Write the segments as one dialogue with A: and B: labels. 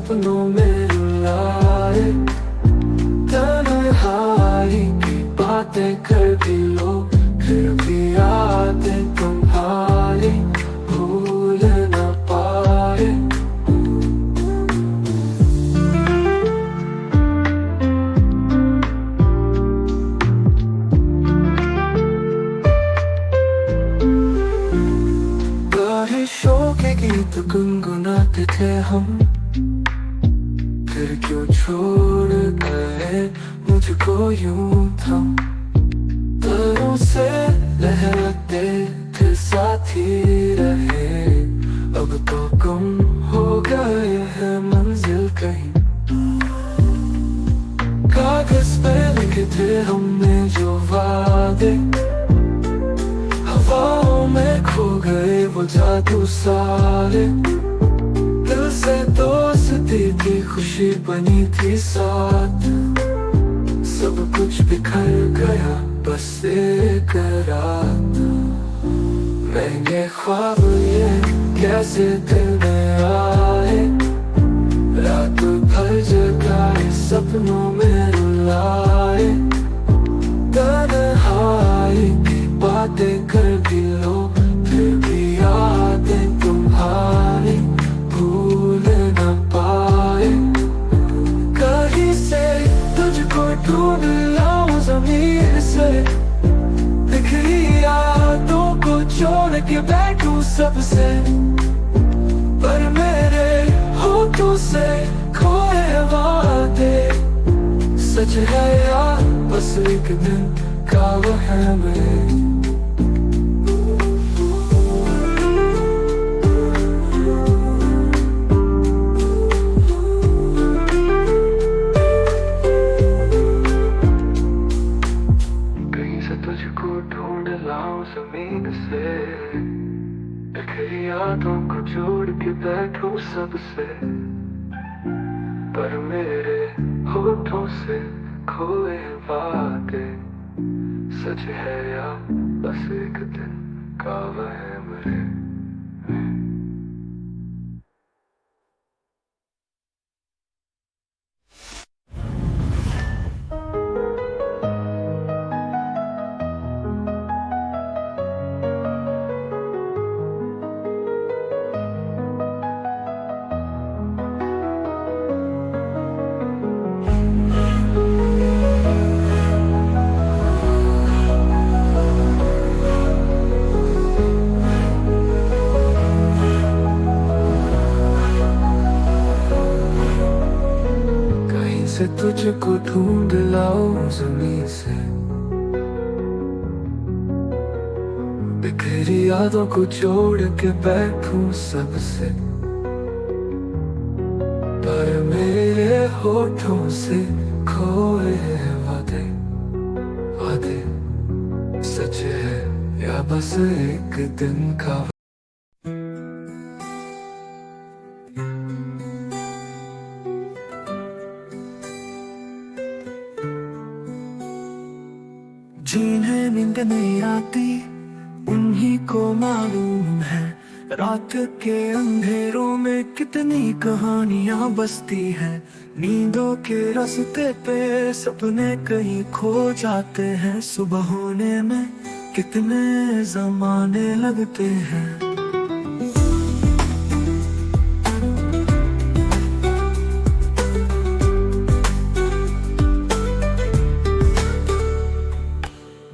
A: सपनों में रुलाए। तन्हाई की बातें कर भी लो, फिर भी यादें तुम्हारी भूल न पाए। बारिशों के गीत गुनगुनाते थे हम, फिर क्यों छोड़ गए मुझको यूं थम। दरों से लहराते थे साथी रहे, अब तो गुम हो गए हैं मंजिल कहीं। कागज पे लिखे थे हमने जो वादे, हवाओं में खो गए वो जादू सारे। दिल से दोस्ती थी, खुशी बनी थी साथ, सब कुछ बिखर गया बस एक रात। महंगे ख्वाब ये कैसे दिल में आए, रात भर जगाए सपनों में रुलाए। तन्हाई की बातें कर भी लो, फिर भी यादें तुम्हारी भूल न पाए। कहीं से तुझको ढूंढ लाऊं ज़मीन से, बिखरी यादों को जोड़ के बैठूं सबसे, पर मेरे होठों से खोए वादे सच है यार बस एक दिन का वहम है। कहीं से तुझको ढूंढ लाऊं ज़मीन से, बिखरी यादों को जोड़ के बैठूं सबसे, पर मेरे होठों से खोए वादे सच है या बस एक दिन का वहम है। से तुझको ढूंढ लाऊं ज़मीन से, बिखरी यादों को जोड़ के बैठूं सबसे, पर मेरे होठों से खोए वादे वादे सच है या बस एक दिन का। जिन्हें नींद नहीं आती उन्हीं को मालूम है, रात के अंधेरों में कितनी कहानियां बसती हैं। नींदों के रास्ते पे सपने कहीं खो जाते हैं, सुबह होने में कितने ज़माने लगते हैं।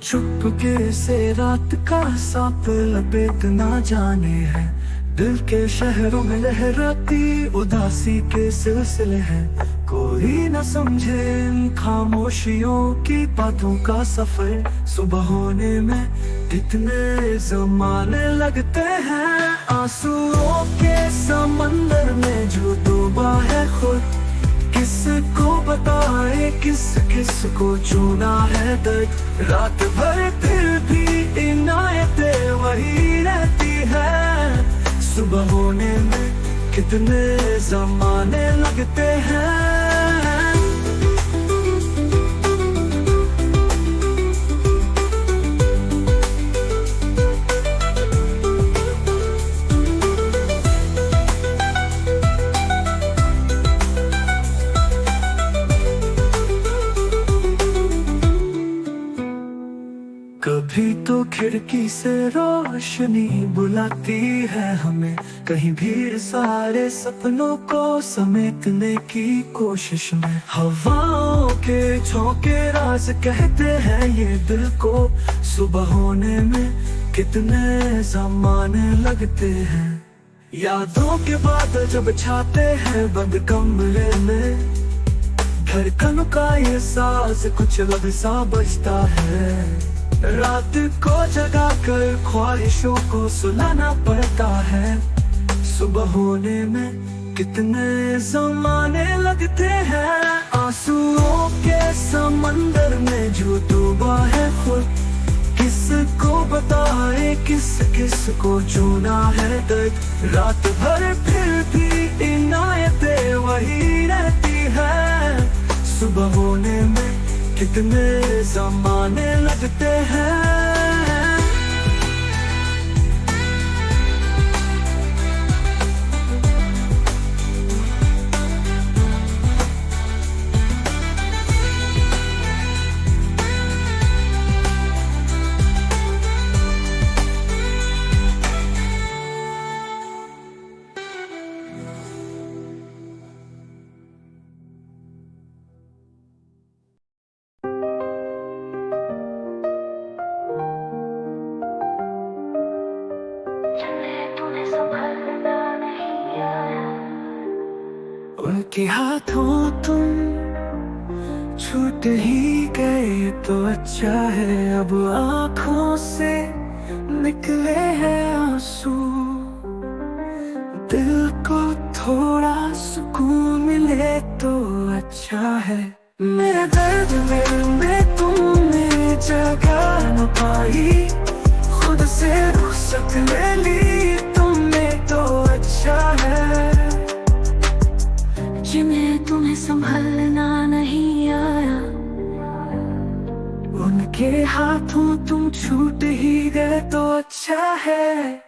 A: चुपके से रात का सांप लपेट ना जाने हैं, दिल के शहरों में लहराती उदासी के सिलसिले हैं। कोई न समझे इन खामोशियों की बातों का सफर, सुबह होने में कितने ज़माने लगते हैं। आंसुओं के समंदर में जो डूबा है खुद, किसको बताए किस किस को चुना है दर्द। रात भर फिर भी इनायतें वही रहती है, सुबह होने में कितने ज़माने लगते हैं। खिड़की से रोशनी बुलाती है हमें, कहीं भीड़ सारे सपनों को समेटने की कोशिश में। हवाओं के झोंके राज कहते हैं ये दिल को, सुबह होने में कितने ज़माने लगते हैं। यादों के बादल जब छाते हैं बंद कमरे में, धड़कन का ये साज कुछ लब सा बजता है। रात को जगा कर ख्वाहिशों को सुलाना पड़ता है, सुबह होने में कितने ज़माने लगते हैं। आंसुओं के समंदर में जो डूबा है खुद, किसको बताए किस किस को चुना है दर्द। रात भर फिर भी इनायतें वही रहती है, सुबह होने में कितने ज़माने लगते हैं। उनके हाथों तुम छूट ही गए तो अच्छा है, अब आँखों से निकले हैं आंसू। दिल को थोड़ा सुकून मिले तो अच्छा है। मेरे दर्द में तुमने जगह न पाई, खुद से रुखसत ले ली तुमने तो अच्छा है। जिन्हें तुम्हें संभलना नहीं आया, उनके हाथों तुम छूट ही गए तो अच्छा है।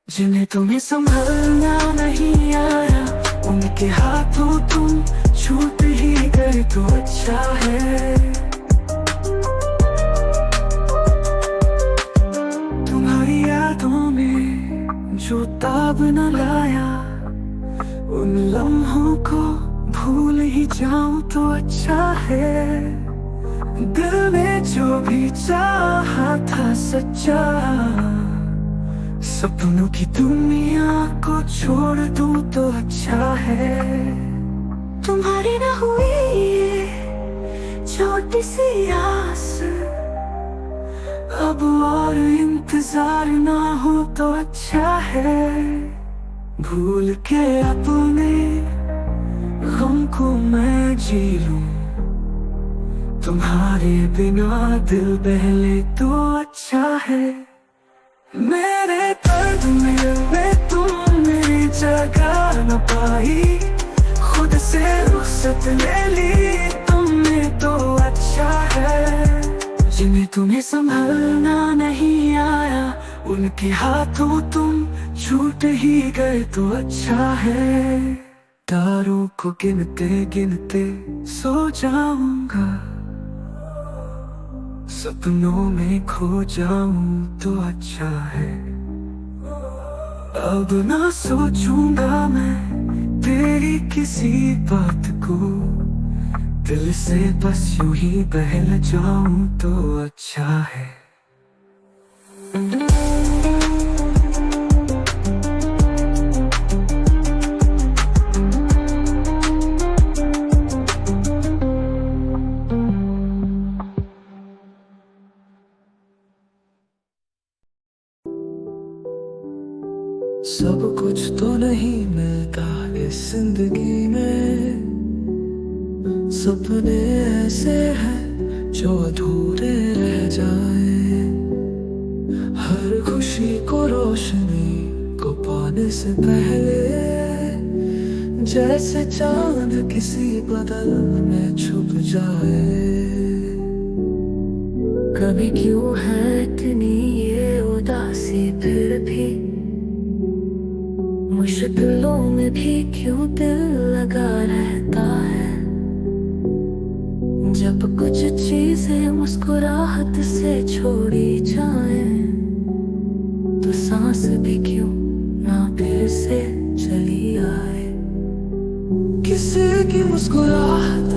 A: जिन्हें तुम्हें संभलना नहीं आया, उनके हाथों तुम छूट ही गए तो अच्छा है। तुम्हारी यादों में जो ताब न लाया, उन लम्हों को भूल ही जाऊं तो अच्छा है। दिल में जो भी चाहा था सच्चा, सपनों की दुनिया को छोड़ दूं तो अच्छा है। तुम्हारी ना हुई ये छोटी सी आस, अब और इंतजार ना हो तो अच्छा है। भूल के अपने गम को मैं जी लूं, तुम्हारे बिना दिल बहले तो अच्छा है। मेरे दर्द में तुमने जगह न पाई, खुद से रुखसत ले ली तुमने तो अच्छा है। जिन्हें तुम्हें संभलना नहीं आया, उनके हाथों तुम छूट ही गए तो अच्छा है। तारों को गिनते गिनते सो जाऊंगा, सपनों में खो जाऊं तो अच्छा है। अब ना सोचूंगा मैं तेरी किसी बात को, दिल से बस यूं ही बहल जाऊं तो अच्छा है। सब कुछ तो नहीं मिलता इस जिंदगी में, सपने ऐसे हैं जो अधूरे रह जाए। हर खुशी को रोशनी को पाने से पहले, जैसे चांद किसी बदल में छुप जाए। कभी क्यों है इतनी ये उदासी, फिर भी मुश्किलों में भी क्यों दिल लगा रहता है। जब कुछ चीजें मुस्कुराहट से छोड़ी जाएं, भी क्यों ना फिर से चली आए। किसी की मुस्कुराहट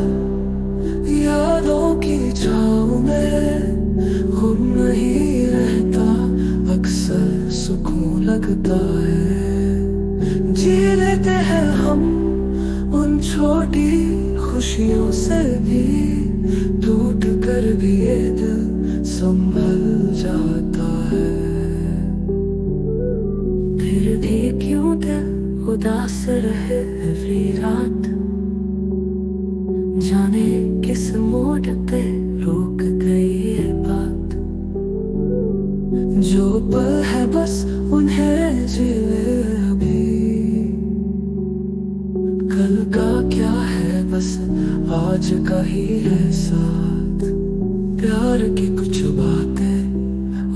A: यादों की छाँव में गुम नहीं रहता, अक्सर सुकून लगता है। जी लेते हैं हम उन छोटी खुशियों से भी, टूट कर भी ये दिल संभल जाता है। फिर भी क्यों दिल उदास रहे एवरी रात, जाने किस मोड़ पे रुक गई ये बात। जो पल है बस उन्हें जिए अभी, कल का क्या है बस आज का ही है साथ। प्यार की कुछ बातें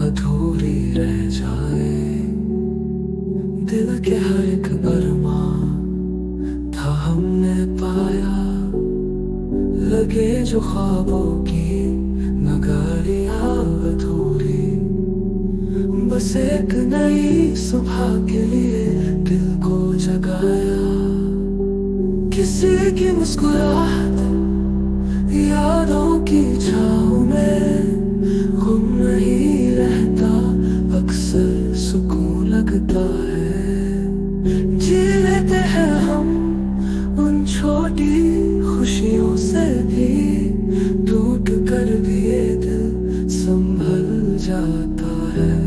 A: अधूरी रह जाए, दिल के हर एक अरमान था हमने पाया। लगे जो ख्वाबों की नगारियां अधूरी, बस एक नई सुबह के लिए दिल को जगाया। किसी की मुस्कुराहट यादों की छाँव में गुम नहीं रहता, अक्सर सुकून लगता है। जी लेते हैं हम उन छोटी खुशियों से भी, टूट कर भी ये दिल संभल जाता है।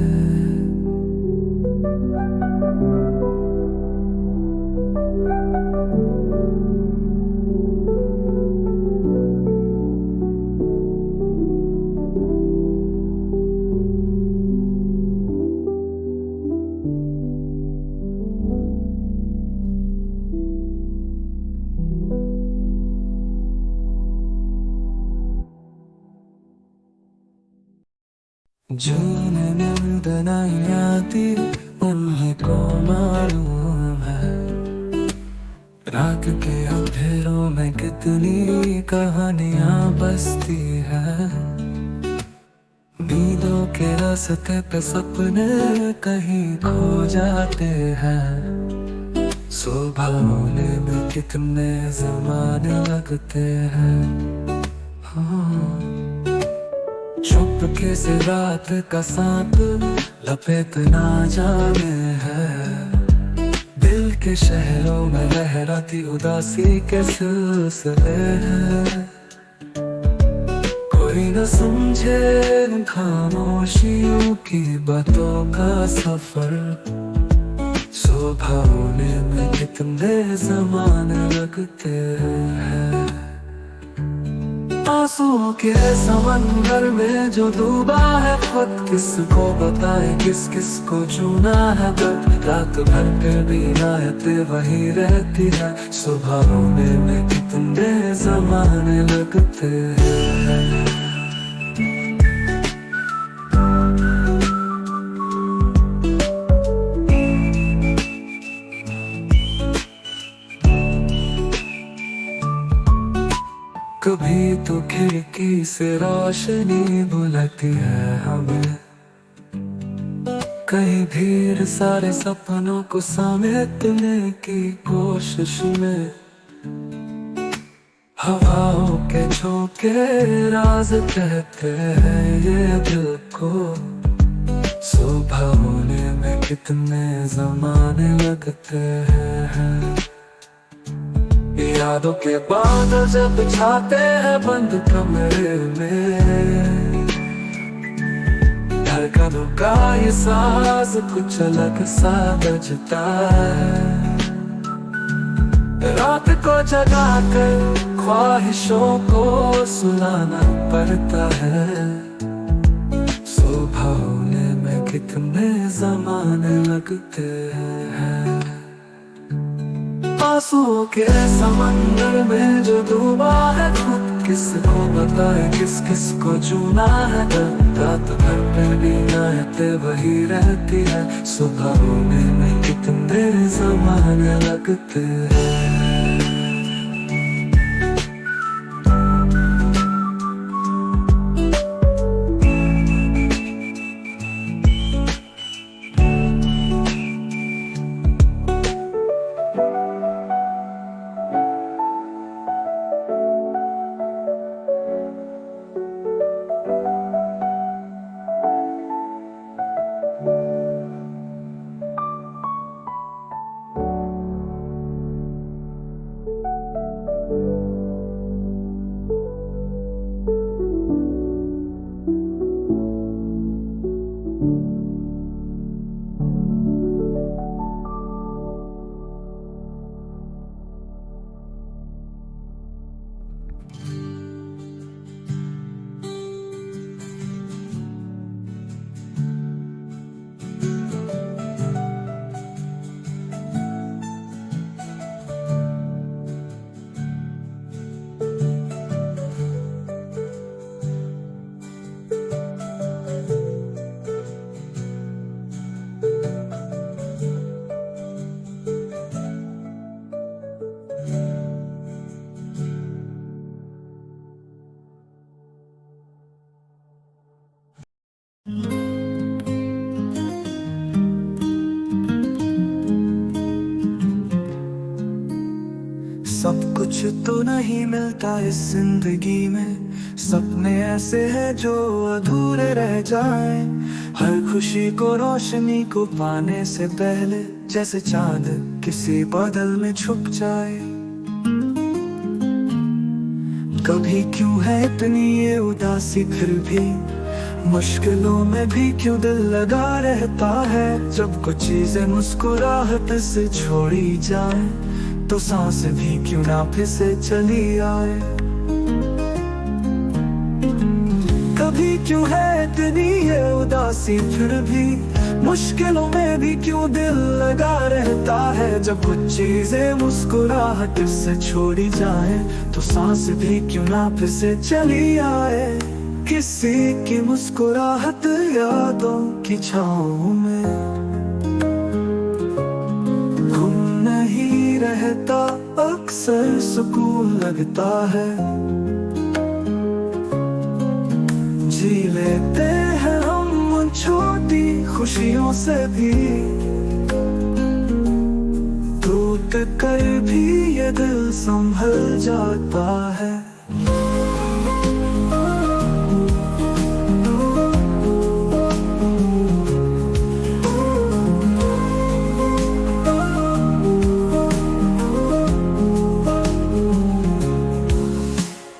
A: जिन्हें नींद नहीं आती उन्हीं को मालूम है, रात के अंधेरों में कितनी कहानियां बसती है। नींदों के रास्ते पे सपने कहीं खो जाते हैं, सुबह होने में कितने ज़माने लगते हैं। हाँ, चुपके से रात का साथ लपेटना जाने है, दिल के शहरों में लहराती उदासी के सिलसिले हैं। कोई न समझे खामोशियों की बातों का सफर, सुबह होने में कितने ज़माने लगते हैं। आंसुओं के समंदर में जो डूबा है खुद, किसको बताए किस किस को चुना है दर्द। रात भर फिर भी नायते वही रहती है, सुबह होने में कितने ज़माने लगते हैं। कभी तो खिड़की से रोशनी बुलाती है हमें, कहीं भीड़ सारे सपनों को समेटने की कोशिश में। हवाओं के झोंके राज कहते हैं ये दिल को, सुबह होने में कितने ज़माने लगते हैं। यादों के बादल जब छाते हैं बंद कमरे में, धड़कनों का ये साज कुछ अलग सा बजता है। रात को जगाकर ख्वाहिशों को सुनाना पड़ता है, सुबह होने में कितने ज़माने लगते हैं। आंसुओं के समंदर में जो डूबा है खुद, किसको बताए किस किस को चुना है दर्द। रात भर पे भी नायते वही रहती है, सुबह होने में कितने ज़माने लगते हैं। सब कुछ तो नहीं मिलता इस जिंदगी में, सपने ऐसे हैं जो अधूरे रह जाएं। हर खुशी को रोशनी को पाने से पहले जैसे चांद किसी बादल में छुप जाए। कभी क्यों है इतनी ये उदासी, फिर भी मुश्किलों में भी क्यों दिल लगा रहता है। जब कुछ चीजें मुस्कुराहट से छोड़ी जाए तो सांस भी क्यों ना फिर से चली आए। कभी क्यों है इतनी ये उदासी, फिर भी मुश्किलों में भी क्यों दिल लगा रहता है। जब कुछ चीजें मुस्कुराहट से छोड़ी जाए तो सांस भी क्यों ना फिर से चली आए। किसी की मुस्कुराहट यादों की छाँव में गुम नहीं रहता, अक्सर सुकून लगता है। जी लेते हैं हम उन छोटी खुशियों से भी, टूट कर भी ये दिल संभल जाता है।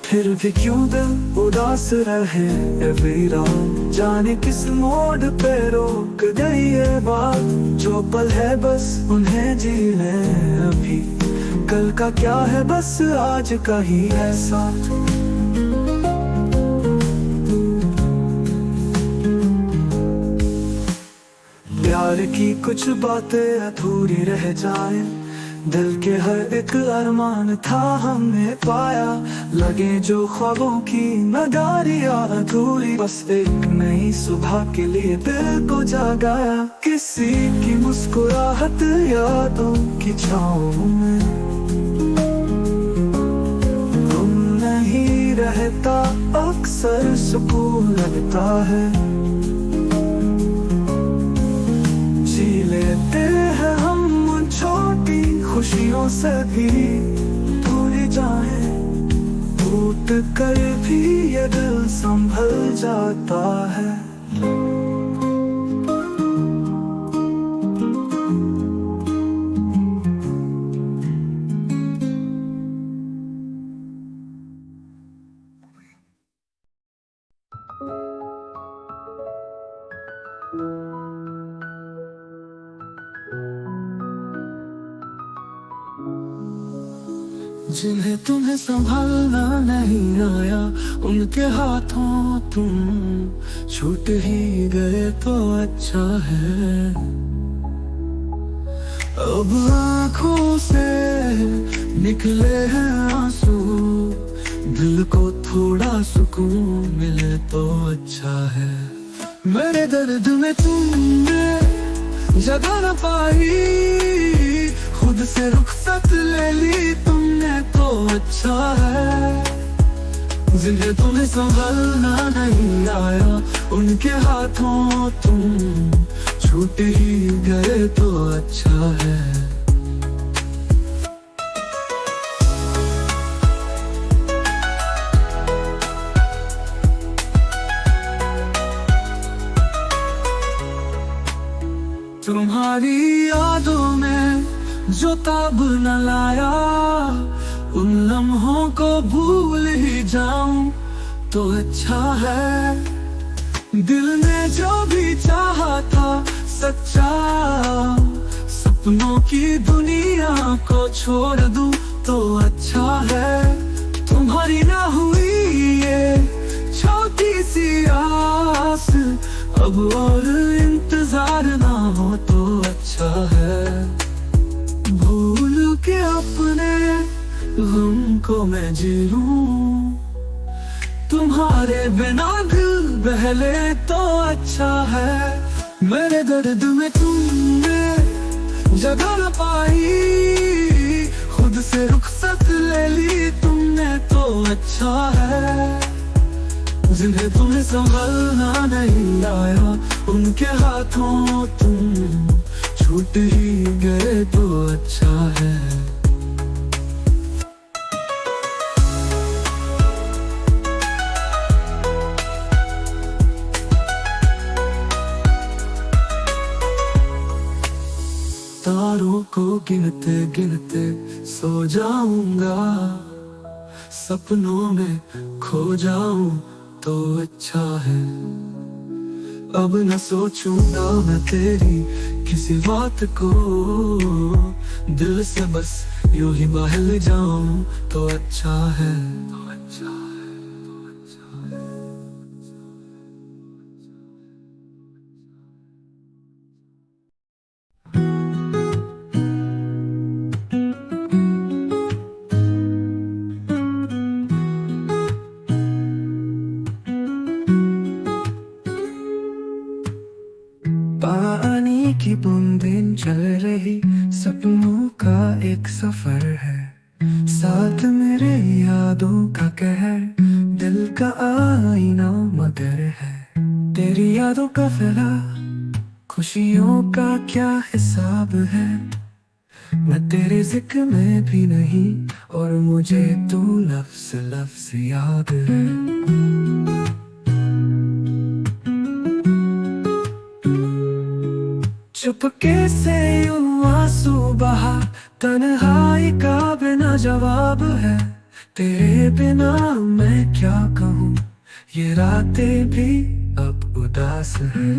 A: फिर भी क्यों दिल उदास रहे ये वीरान, जाने किस मोड़ पे रोक गई ये बात। जो पल है बस उन्हें जी ले अभी, कल का क्या है बस आज का ही है साथ। प्यार की कुछ बातें अधूरी रह जाए, दिल के हर एक अरमान था हमने पाया। लगे जो ख्वाबों की नगारियां अधूरी, बस एक नई सुबह के लिए दिल को जगाया। किसी की मुस्कुराहट यादों की छाँव में गुम नहीं रहता, अक्सर सुकून लगता है। जी लेते हैं हम छोटी खुशियों से भी, भूल जाए टूट कर भी ये दिल संभल जाता है। जिन्हें तुम्हें संभालना नहीं आया, उनके हाथों तुम छूट ही गए तो अच्छा है। अब आँखों से निकले हैं आंसू, दिल को थोड़ा सुकून मिले तो अच्छा है। मेरे दर्द में तुमने जगह न पाई, खुद से रुखसत ले ली तुमने तो अच्छा है। जिन्हें तुम्हें संभालना नहीं आया, उनके हाथों तुम छूट ही गए तो अच्छा है। तुम्हारी यादों में जो ताब न लाया, उन लम्हों को भूल ही जाऊं तो अच्छा है। दिल ने जो भी चाहा था सच्चा, सपनों की दुनिया को छोड़ दूं तो अच्छा है। तुम्हारी ना हुई ये छोटी सी आस, अब और इंतजार ना हो तो अच्छा है। भूल के अपने गम को मैं जी लूं, तुम्हारे बिना दिल बहले तो अच्छा है। मेरे दर्द में तुमने जगह न पाई, खुद से रुखसत ले ली तुमने तो अच्छा है। जिन्हें तुम्हें संभालना नहीं आया, उनके हाथों तुम छूट ही गए तो अच्छा है। गिनते सो जाऊंगा, सपनों में खो जाऊं तो अच्छा है। अब न सोचूंगा मैं तेरी किसी बात को, दिल से बस यूं ही बहल जाऊं तो अच्छा है, तो अच्छा है, तो अच्छा है। पानी की बूंदें चल रही सपनों का एक सफर है, साथ मेरे यादों का कहर, दिल का आईना मगर है। तेरी यादों का फैला खुशियों का क्या हिसाब है, मैं तेरे जिक्र में भी नहीं और मुझे तू लफ्ज लफ्ज याद है। चुपके से यूं आंसू बहा, तन्हाई का बिना जवाब है। तेरे बिना मैं क्या कहूँ, ये रातें भी अब उदास है।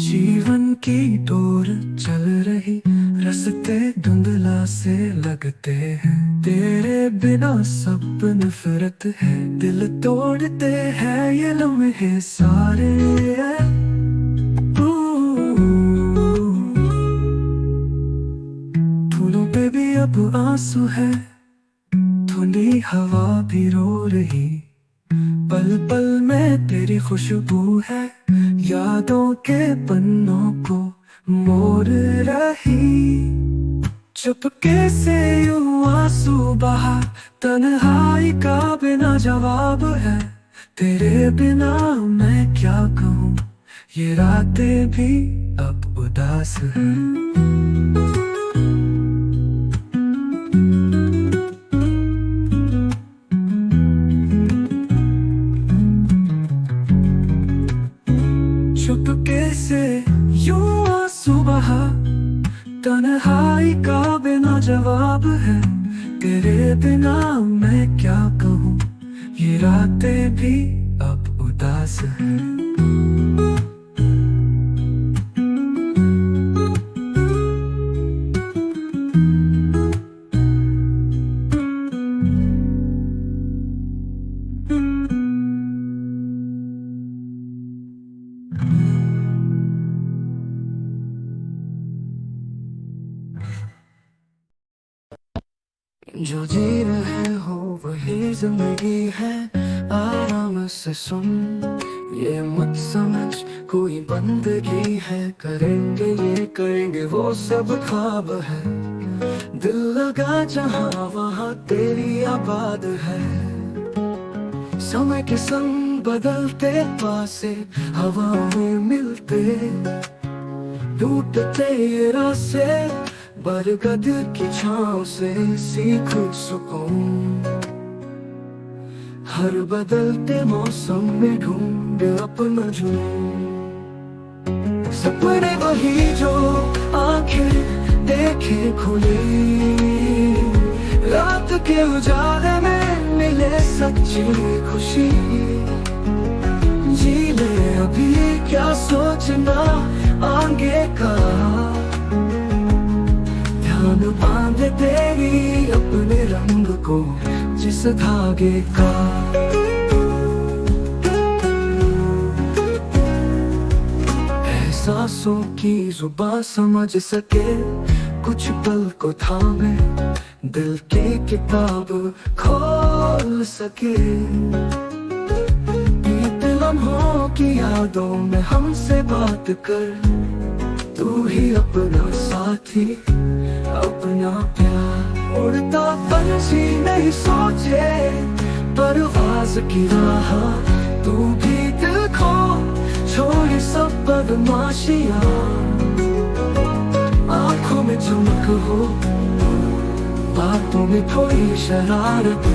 A: जीवन की डोर चल रही, रास्ते धुंधला से लगते हैं। तेरे बिना सब नफरत है, दिल तोड़ते हैं ये लम्हे सारे। फूलों पे भी अब आंसू है, धुंधली हवा भी रो रही। पल पल में तेरी खुशबू है, यादों के पन्नों को मोड़ रही। चुपके से यूं आंसू बहा, तन्हाई का बिना जवाब है। तेरे बिना मैं क्या कहूँ, ये रातें भी अब उदास है। चुपके से यूं आंसू बहा, तन्हाई का बिना जवाब है। तेरे बिना मैं क्या कहूँ, ये रातें भी अब उदास है। जो जी रहे हो वही जिंदगी है, आराम से सुन ये मत समझ कोई बंदगी है। करेंगे ये करेंगे वो सब ख्वाब है, दिल लगा जहाँ वहाँ तेरी आबाद है। समय के संग बदलते पासे हवा में मिलते, टूटते ये रास्ते बरगद की छाँव से सीख सुकून। हर बदलते मौसम में ढूंढ अपना जुनून। सपने वही जो आंखें देखे खुली, रात के उजाले में मिले सच्ची खुशी। जी ले अभी क्या सोचना आगे का, ध्यान बांध तेरी अपने रंग को जिस धागे का। एहसासों की जुबान समझ सके, कुछ पल को थामे दिल की किताब खोल सके। बीते लम्हों की यादों में हमसे बात कर, तू ही अपना साथी अपना प्यार। उड़ता पंछी नहीं सोचे परवाज़ की राह, तू भी दिल खो छोड़ सब बदमाशियाँ। आँखों में चमक हो बातों में थोड़ी शरारत,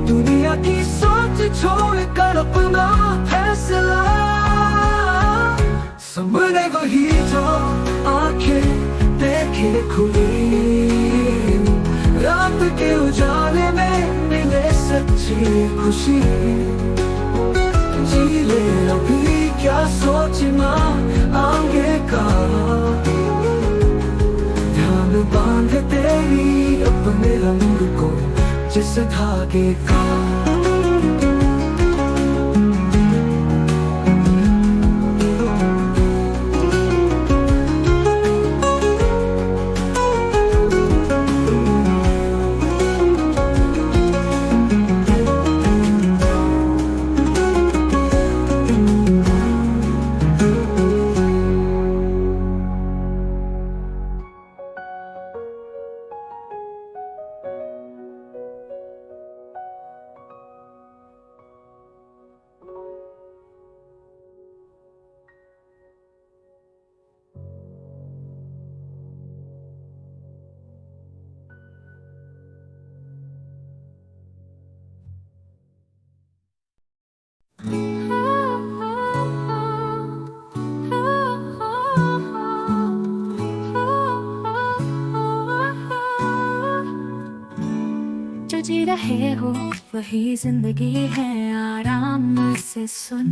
A: दुनिया की सोच छोड़ कर अपना फैसला। सामने वही जो आंखें देखे खुली, रात के उजाले में मिले सच्ची खुशी। जी ले अभी क्या सोचना आगे का, ध्यान बांध तेरी अपने रंग को जिस धागे का।
B: जो जी रहे हो वही जिंदगी है, आराम से सुन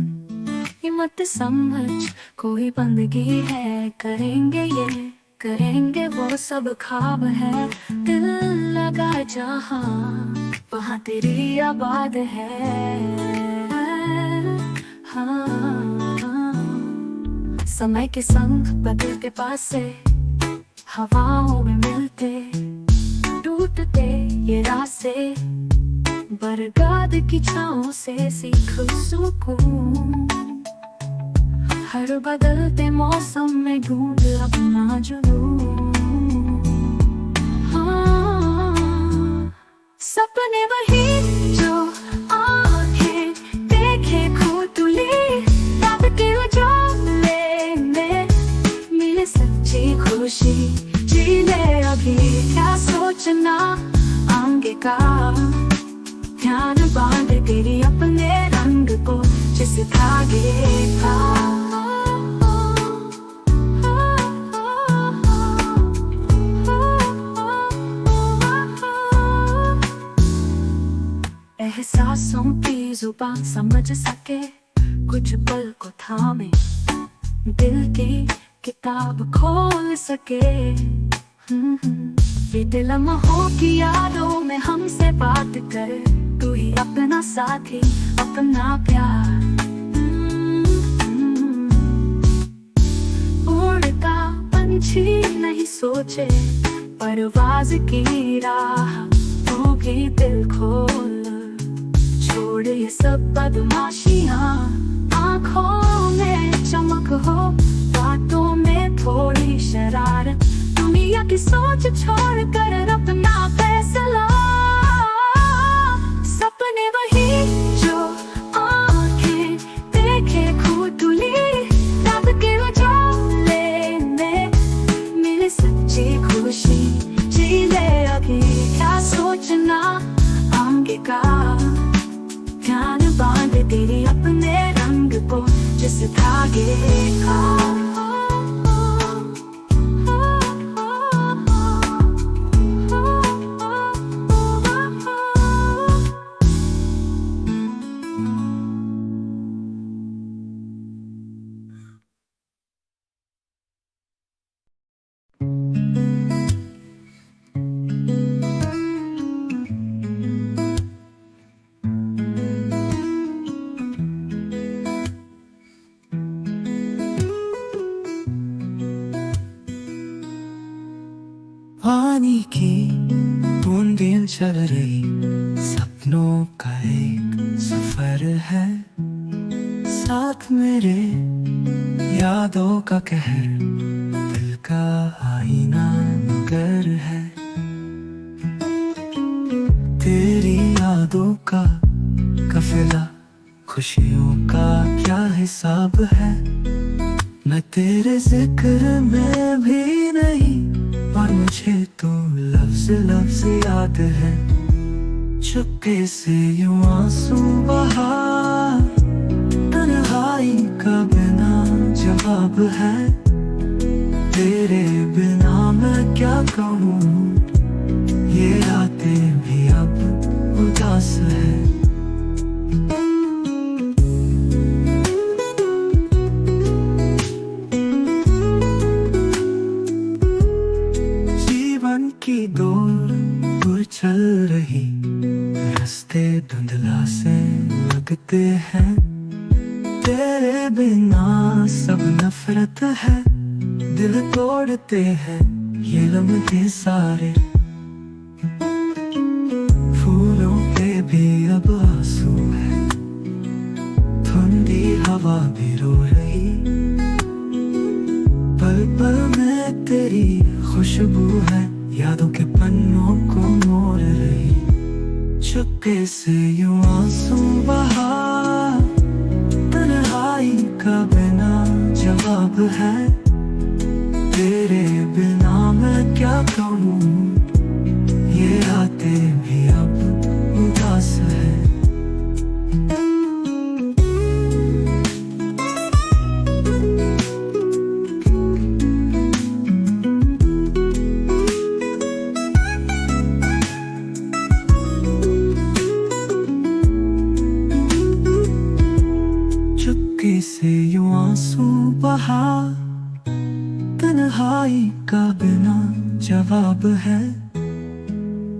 B: ये मत समझ कोई बंदगी है। करेंगे ये करेंगे वो सब ख्वाब है, दिल लगा जहाँ वहाँ तेरी आबाद है। हाँ, समय के संग बदलते पास से हवाओं में मिलते टूटते ये रास्ते, बरगद की छाँव से सीख सुकून। हर बदलते मौसम में ढूंढ अपना जुनून। हाँ, सपने वही जो आंखें देखे खुदली, रात के उजाले में मिले सच्ची खुशी। जी ले अभी क्या सोचना आगे का, ध्यान बांध तेरी अपने रंग को जिस धागे का। एहसासों की जुबान समझ सके, कुछ पल को थामे दिल की किताब खोल सके। बीते लम्हों की यादों में हमसे बात कर, तू ही अपना साथी अपना प्यार। उड़ता पंछी नहीं सोचे परवाज की राह, तू भी दिल खोल छोड़ ये सब बदमाशियाँ। आँखों में चमक हो, बातों में थोड़ी शरारत, दुनिया की सोच छोड़ कर अपना फैसला। सपने वही जो आंखें देखे खुदली, रात के उजाले में मिले सच्ची खुशी। जी ले अभी क्या सोचना आगे का, ध्यान बांध तेरी अपने रंग को जिस धागे का।
A: पानी की बूंदें चल रही, सपनों का एक सफर है। साथ मेरे यादों का कहर, दिल का आईना घर है। तेरी यादों का काफिला, खुशियों का क्या हिसाब है। मैं तेरे जिक्र में भी नहीं, और मुझे तो लफ्ज लफ्ज याद है, चुपके से यूं आंसू बहा, तन्हाई का बिना जवाब है, तेरे बिना मैं क्या कहूँ, ये रातें भी अब उदास है। जीवन की दौड़ चल रही, रास्ते धुंधला से लगते हैं, तेरे बिना सब नफरत है, दिल तोड़ते हैं ये लम्हे सारे, फूलों पे भी अब आंसू है, ठंडी हवा भी रो रही, पल पल में तेरी खुशबू है, यादों के पन्नों को मोड़ रही, चुपके से यूं आंसू बहा, तन्हाई का बिना जवाब है, तेरे बिना मैं क्या कहूँ, ये रातें भी अब उदास है। चुपके से यूं आंसू बहा, तन्हाई का बिना जवाब है,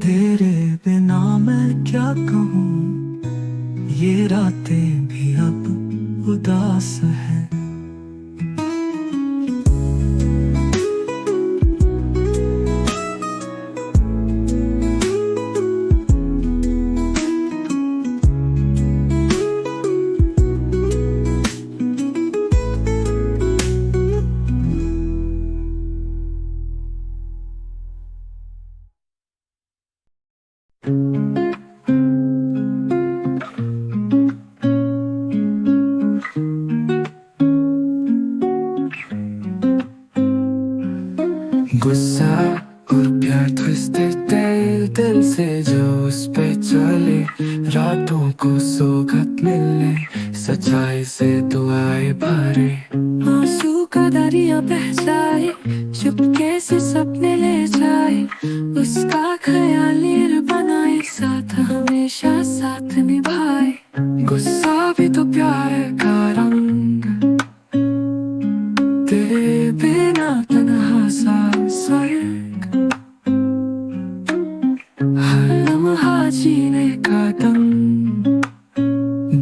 A: तेरे बिना मैं क्या कहूँ, ये रातें भी अब उदास है।
C: गुस्सा और प्यार ट्विस्टेड दिल से जो उस पे चले, रातों को सोगत मिले, सच्चाई से दुआएं भरे,
B: आंसू का दरिया बह जाए, चुपके से सपने ले जाए, उसका ख्याल बनाए, साथ हमेशा साथ निभाए।
C: गुस्सा भी तो प्यार का रंग, तेरे बिना तन्हा सा स्वर्ग, हर लम्हा जीने का दम,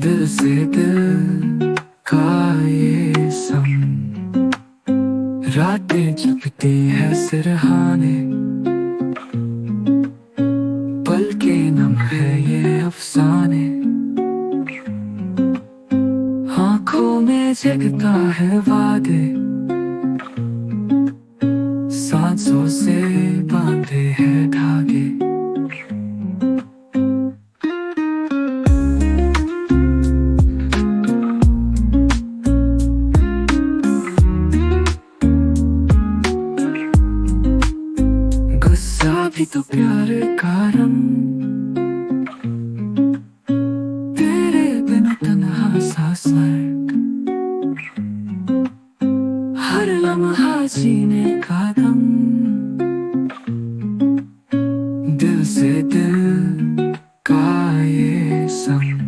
C: दिल से दिल का ये संग, रातें चुपती है सिरहाने, पल के नम है ये अफसाने, आँखों में जगता है वादे, सांसों से बांधे हैं धागे। गुस्सा भी तो प्यार का रंग, तेरे बिना तन्हा सा स्वर्ग, हर लम्हा जीने का दम, दिल से दिल का ये संग,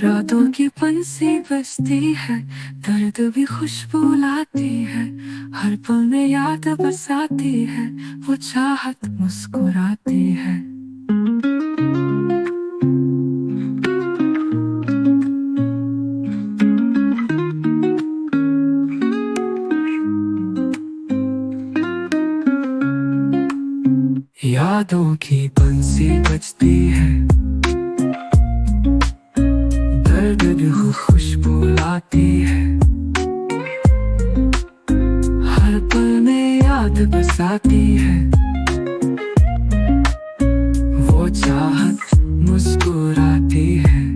C: रातों की पंछी बजती है, दर्द भी खुशबू लाती है, हर पल में याद बरसाती है, वो चाहत मुस्कुराती है। यादों की बंसी बजती है, दर्द भी खुशबू लाती है, हर पल में याद बसाती है, वो चाहत मुस्कुराती है।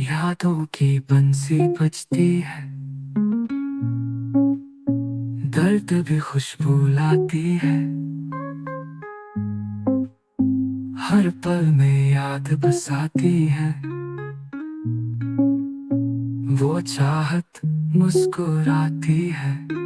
C: यादों की बंसी बजती है, दर्द भी खुशबू लाती है। हर पल में याद बसाती है, वो चाहत मुस्कुराती है।